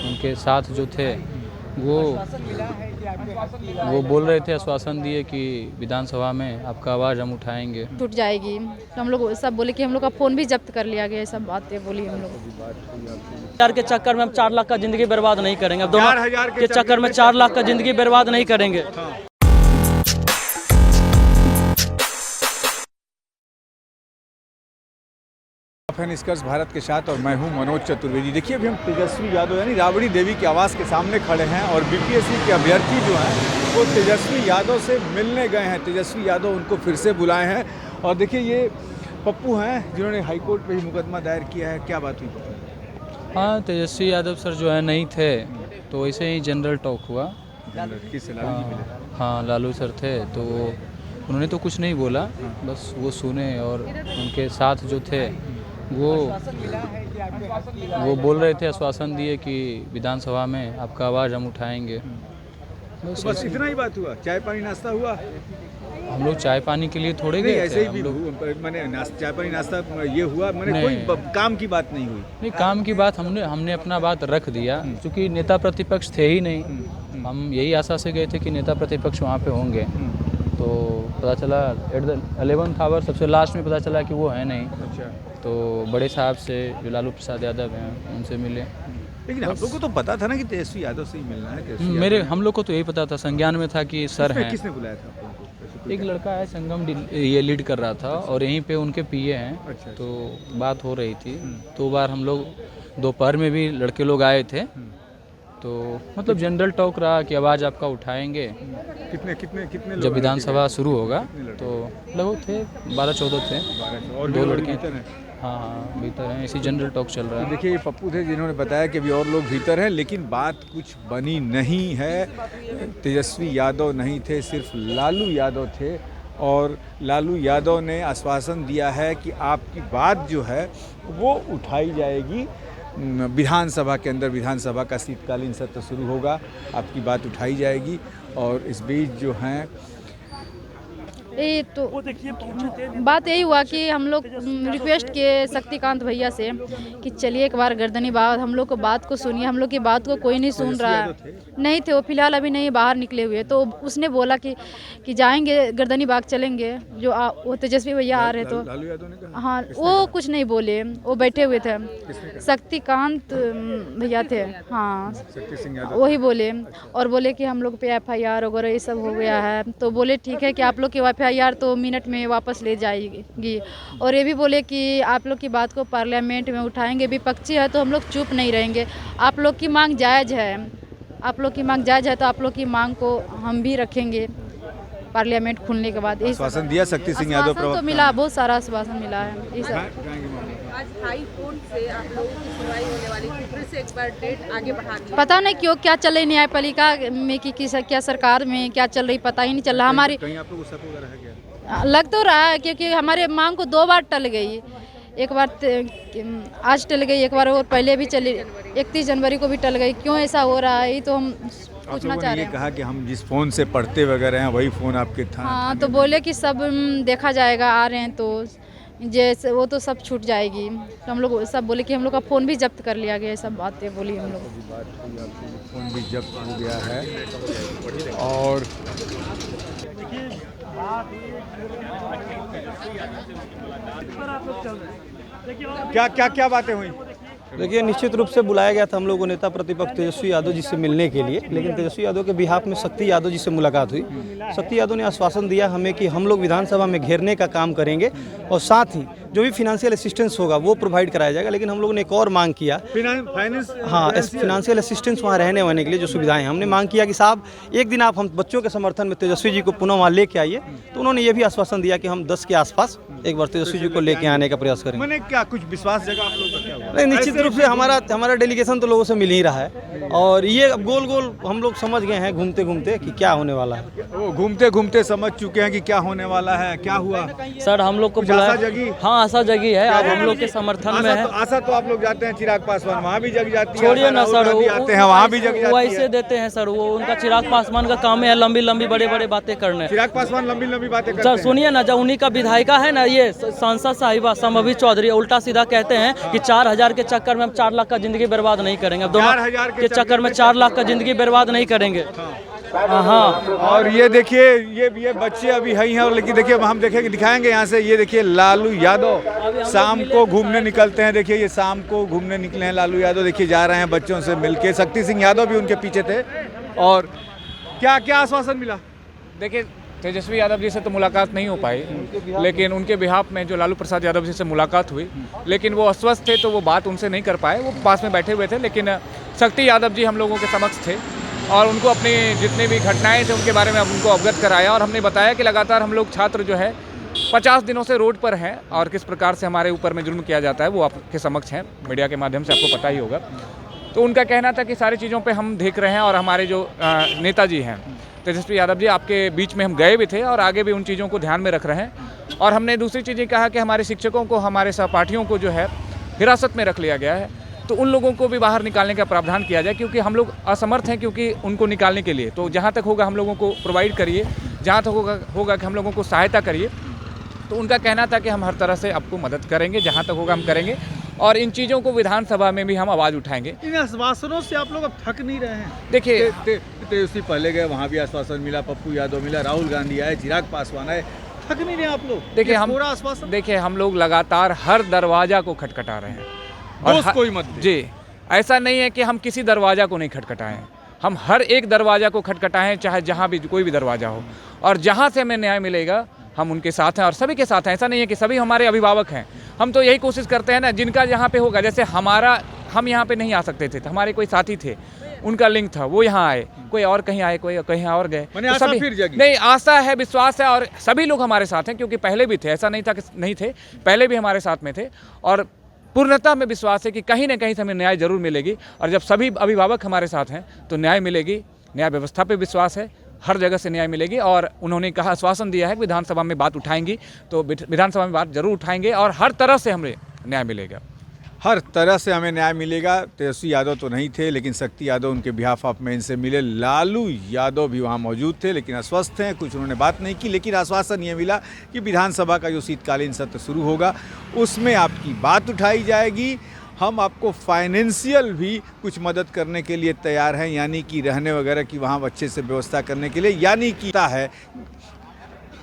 उनके साथ जो थे वो बोल रहे थे, आश्वासन दिए कि विधानसभा में आपका आवाज़ हम उठाएंगे। छूट जाएगी। तो हम लोग सब बोले कि हम लोग का फ़ोन भी जब्त कर लिया गया, ये सब बातें बोली हम लोग। हजार के चक्कर में हम 4 लाख का जिंदगी बर्बाद नहीं करेंगे। अब दोनों के चक्कर में 4 लाख का जिंदगी बर्बाद नहीं करेंगे। है निष्कर्ष भारत के साथ और मैं हूं मनोज चतुर्वेदी। देखिए अभी हम तेजस्वी यादव यानी राबड़ी देवी के आवास के सामने खड़े हैं और बीपीएससी के अभ्यर्थी जो हैं वो तेजस्वी यादव से मिलने गए हैं। तेजस्वी यादव उनको फिर से बुलाए हैं और देखिए ये पप्पू हैं जिन्होंने हाईकोर्ट पे ही मुकदमा दायर किया है। क्या बात हुई? हाँ, तेजस्वी यादव सर जो है नहीं थे, तो ऐसे ही जनरल टॉक हुआ। हाँ, लालू सर थे तो उन्होंने तो कुछ नहीं बोला, बस वो सुने और उनके साथ जो थे वो बोल रहे थे, आश्वासन दिए कि विधानसभा में आपका आवाज़ हम उठाएंगे। बस इतना ही बात हुआ? चाय पानी नाश्ता हुआ? हम लोग चाय पानी के लिए थोड़े गए ऐसे ही भी मैंने चाय पानी नाश्ता ये हुआ, मैंने कोई काम की बात नहीं हुई। नहीं, काम की बात हमने अपना बात रख दिया, क्योंकि नेता प्रतिपक्ष थे ही नहीं। हम यही आशा से गए थे कि नेता प्रतिपक्ष वहाँ पे होंगे, तो पता चला एट द 11th आवर सबसे लास्ट में पता चला कि वो है नहीं। अच्छा। तो बड़े साहब से जो लालू प्रसाद यादव हैं उनसे मिले। लेकिन हम लोग को तो पता था ना कि तेजस्वी यादव से ही मिलना है। हम लोग को तो यही पता था, संज्ञान में था कि सर हैं। किसने बुलाया था आपको? एक लड़का है संगम, ये लीड कर रहा था और यहीं पे उनके पीए हैं। अच्छा। तो बात हो रही थी। 2 बार हम लोग दोपहर में भी लड़के लोग आए थे, तो मतलब जनरल टॉक रहा कि आवाज़ आपका उठाएंगे। कितने जब विधानसभा शुरू होगा तो लगभग थे 12-14 थे। और 2 लड़के। हाँ, भीतर हैं, इसी जनरल टॉक चल रहा है। देखिए ये पप्पू थे जिन्होंने बताया कि अभी और लोग भीतर हैं, लेकिन बात कुछ बनी नहीं है। तेजस्वी यादव नहीं थे, सिर्फ लालू यादव थे और लालू यादव ने आश्वासन दिया है कि आपकी बात जो है वो उठाई जाएगी विधानसभा के अंदर। विधानसभा का शीतकालीन सत्र शुरू होगा, आपकी बात उठाई जाएगी। और इस बीच जो हैं ये तो बात यही हुआ कि हम लोग रिक्वेस्ट किए शक्तिकांत भैया से कि चलिए एक बार गर्दनी बाग हम लोग को बात को सुनिए। हम लोग की बात को कोई नहीं सुन रहा है। नहीं थे वो, फिलहाल अभी नहीं बाहर निकले हुए। तो उसने बोला कि जाएंगे गर्दनी बाग चलेंगे। जो वो तेजस्वी भैया आ रहे तो हाँ, वो कुछ नहीं बोले, वो बैठे हुए थे। शक्तिकांत भैया थे, हाँ वही बोले और बोले कि हम लोग पे FIR वगैरह ये सब हो गया है। तो बोले ठीक है कि आप लोग की FIR तो मिनट में वापस ले जाएगी। और ये भी बोले कि आप लोग की बात को पार्लियामेंट में उठाएंगे। विपक्षी है तो हम लोग चुप नहीं रहेंगे। आप लोग की मांग जायज़ है, आप लोग की मांग जायज़ है तो आप लोग की मांग को हम भी रखेंगे पार्लियामेंट खुलने के बाद। आश्वासन दिया शक्ति सिंह यादव तो मिला, बहुत सारा आश्वासन मिला है। आज हाई कोर्ट से आप लोगों की सुनवाई होने वाली थी, फिर से एक बार डेट आगे बढ़ा दी। पता नहीं क्यों क्या चल रही न्यायपालिका में कि क्या सरकार में क्या चल रही, पता ही नहीं चल रहा। हमारी कहीं आप लोगों को शक वगैरह है क्या? लग तो रहा है क्योंकि हमारे मांग को 2 बार टल गई। एक बार आज टल गई, एक बार और पहले भी चली, 31 जनवरी को भी टल गई। क्यों ऐसा हो रहा है ये तो हम पूछना चाह रहे हैं। कहा कि हम जिस फ़ोन से पढ़ते वगैरह हैं वही फ़ोन आपके था। हाँ, तो बोले कि सब देखा जाएगा, आ रहे हैं तो जैसे वो तो सब छूट जाएगी। तो हम लोग सब बोले कि हम लोग का फ़ोन भी जब्त कर लिया गया, ये सब बातें बोली हम लोग। फ़ोन भी जब्त हो गया है और क्या बातें हुई? देखिए निश्चित रूप से बुलाया गया था हम लोगों को नेता प्रतिपक्ष तेजस्वी यादव जी से मिलने के लिए, लेकिन तेजस्वी यादव के बिहाफ में शक्ति यादव जी से मुलाकात हुई। शक्ति यादव ने आश्वासन दिया हमें कि हम लोग विधानसभा में घेरने का काम करेंगे और साथ ही जो भी फिनेंशियल असिस्टेंस होगा वो प्रोवाइड कराया जाएगा। लेकिन हम लोगों ने एक और मांग किया, फिनेंशियल असिस्टेंस वहाँ रहने वहने के लिए जो सुविधाएं हैं, हमने मांग किया कि साहब एक दिन आप हम बच्चों के समर्थन में तेजस्वी जी को पुनः वहाँ लेके आइए। तो उन्होंने ये भी आश्वासन दिया कि हम 10 के आसपास एक बार तेजस्वी जी को लेके आने का प्रयास करेंगे। मैंने क्या कुछ विश्वास जगह आप लोगों का क्या हुआ? नहीं, निश्चित रूप से हमारा डेलीगेशन तो लोगों से मिल ही रहा है और ये अब गोल गोल हम लोग समझ गए हैं घूमते घूमते कि क्या होने वाला है। वो घूमते घूमते समझ चुके हैं कि क्या होने वाला है। क्या हुआ सर हम लोग को बुलाया, हाँ आशा जगी है, अब हम लोग के समर्थन में है। आशा तो आप लोग जाते हैं चिराग पासवान, वहाँ भी जग जाती है। छोड़िए ना आशा सर, राहुल गांधी आते हैं, वहाँ भी जग वो जाती ऐसे है। देते हैं सर, वो उनका चिराग पासवान का काम है लंबी लंबी बड़े बड़े बातें करने। चिराग पासवान लंबी लंबी बातें करते सर हैं। सुनिए ना, जब उन्हीं का विधायिका है ना ये सांसद साहिबा संभवी चौधरी, उल्टा सीधा कहते हैं कि 4000 के चक्कर में हम 4 लाख का जिंदगी बर्बाद नहीं करेंगे, अब दोनों 4000 के चक्कर में 4 लाख का जिंदगी बर्बाद नहीं करेंगे। हाँ, और ये देखिए ये बच्चे अभी है ही हैं, और लेकिन देखिए हम देखेंगे, दिखाएंगे यहाँ से। ये देखिए लालू यादव शाम को घूमने निकलते हैं। देखिए ये शाम को घूमने निकले हैं लालू यादव, देखिए जा रहे हैं बच्चों से मिलके। शक्ति सिंह यादव भी उनके पीछे थे। और क्या क्या आश्वासन मिला? देखिए तेजस्वी यादव जी से तो मुलाकात नहीं हो पाई, लेकिन उनके बिहाफ में जो लालू प्रसाद यादव जी से मुलाकात हुई, लेकिन वो अस्वस्थ थे तो वो बात उनसे नहीं कर पाए, वो पास में बैठे हुए थे। लेकिन शक्ति यादव जी हम लोगों के समक्ष थे और उनको अपनी जितनी भी घटनाएं थे उनके बारे में उनको अवगत कराया, और हमने बताया कि लगातार हम लोग छात्र जो है 50 दिनों से रोड पर हैं और किस प्रकार से हमारे ऊपर में जुल्म किया जाता है वो आपके समक्ष हैं, मीडिया के माध्यम से आपको पता ही होगा। तो उनका कहना था कि सारी चीज़ों पे हम देख रहे हैं, और हमारे जो नेताजी हैं तेजस्वी यादव जी, आपके बीच में हम गए भी थे और आगे भी उन चीज़ों को ध्यान में रख रहे हैं। और हमने दूसरी चीज़ ये कहा कि हमारे शिक्षकों को, हमारे सहपाठियों को जो है हिरासत में रख लिया गया है, तो उन लोगों को भी बाहर निकालने का प्रावधान किया जाए, क्योंकि हम लोग असमर्थ हैं क्योंकि उनको निकालने के लिए। तो जहाँ तक होगा हम लोगों को प्रोवाइड करिए, जहाँ तक होगा कि हम लोगों को सहायता करिए। तो उनका कहना था कि हम हर तरह से आपको मदद करेंगे, जहाँ तक होगा हम करेंगे, और इन चीज़ों को विधानसभा में भी हम आवाज़ उठाएंगे। इन आश्वासनों से आप लोग अब थक नहीं रहे हैं? देखिए तेजस्वी पहले गए, वहाँ भी आश्वासन मिला, पप्पू यादव मिला, राहुल गांधी आए, चिराग पासवान आए, थक नहीं रहे आप लोग? देखिए हम लोग लगातार हर दरवाजा को खटखटा रहे हैं, और कोई मत दे। जी, ऐसा नहीं है कि हम किसी दरवाजा को नहीं खटखटाएं, हम हर एक दरवाजा को खटखटाएं, चाहे जहां भी कोई भी दरवाजा हो, और जहां से हमें न्याय मिलेगा हम उनके साथ हैं और सभी के साथ हैं। ऐसा नहीं है कि सभी हमारे अभिभावक हैं, हम तो यही कोशिश करते हैं ना, जिनका जहाँ पे होगा, जैसे हम यहाँ पे नहीं आ सकते थे, तो हमारे कोई साथी थे, उनका लिंक था, वो यहाँ आए, कोई और कहीं आए, कोई कहीं और गए, तो सभी फिर जगी। नहीं, आशा है, विश्वास है, और सभी लोग हमारे साथ हैं, क्योंकि पहले भी थे, ऐसा नहीं था कि नहीं थे, पहले भी हमारे साथ में थे, और पूर्णतः में विश्वास है कि कहीं ना कहीं से हमें न्याय जरूर मिलेगी। और जब सभी अभिभावक हमारे साथ हैं तो न्याय मिलेगी, न्याय व्यवस्था पे विश्वास है, हर जगह से न्याय मिलेगी। और उन्होंने कहा, आश्वासन दिया है कि विधानसभा में बात उठाएंगी, तो विधानसभा में बात जरूर उठाएंगे और हर तरह से हमें न्याय मिलेगा। हर तरह से हमें न्याय मिलेगा। तेजस्वी यादव तो नहीं थे, लेकिन शक्ति यादव उनके बिहाफ ऑफ में इनसे मिले। लालू यादव भी वहाँ मौजूद थे, लेकिन अस्वस्थ हैं, कुछ उन्होंने बात नहीं की। लेकिन आश्वासन ये मिला कि विधानसभा का जो शीतकालीन सत्र शुरू होगा उसमें आपकी बात उठाई जाएगी, हम आपको फाइनेंशियल भी कुछ मदद करने के लिए तैयार हैं, यानी कि रहने वगैरह की वहाँ अच्छे से व्यवस्था करने के लिए, यानी कि है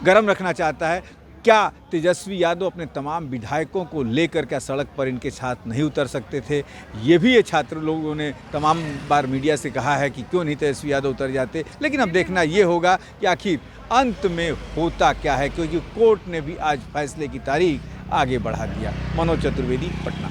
गरम रखना चाहता है। क्या तेजस्वी यादव अपने तमाम विधायकों को लेकर क्या सड़क पर इनके साथ नहीं उतर सकते थे? ये भी ये छात्र लोगों ने तमाम बार मीडिया से कहा है कि क्यों नहीं तेजस्वी यादव उतर जाते। लेकिन अब देखना ये होगा कि आखिर अंत में होता क्या है, क्योंकि कोर्ट ने भी आज फैसले की तारीख आगे बढ़ा दिया। मनोज चतुर्वेदी, पटना।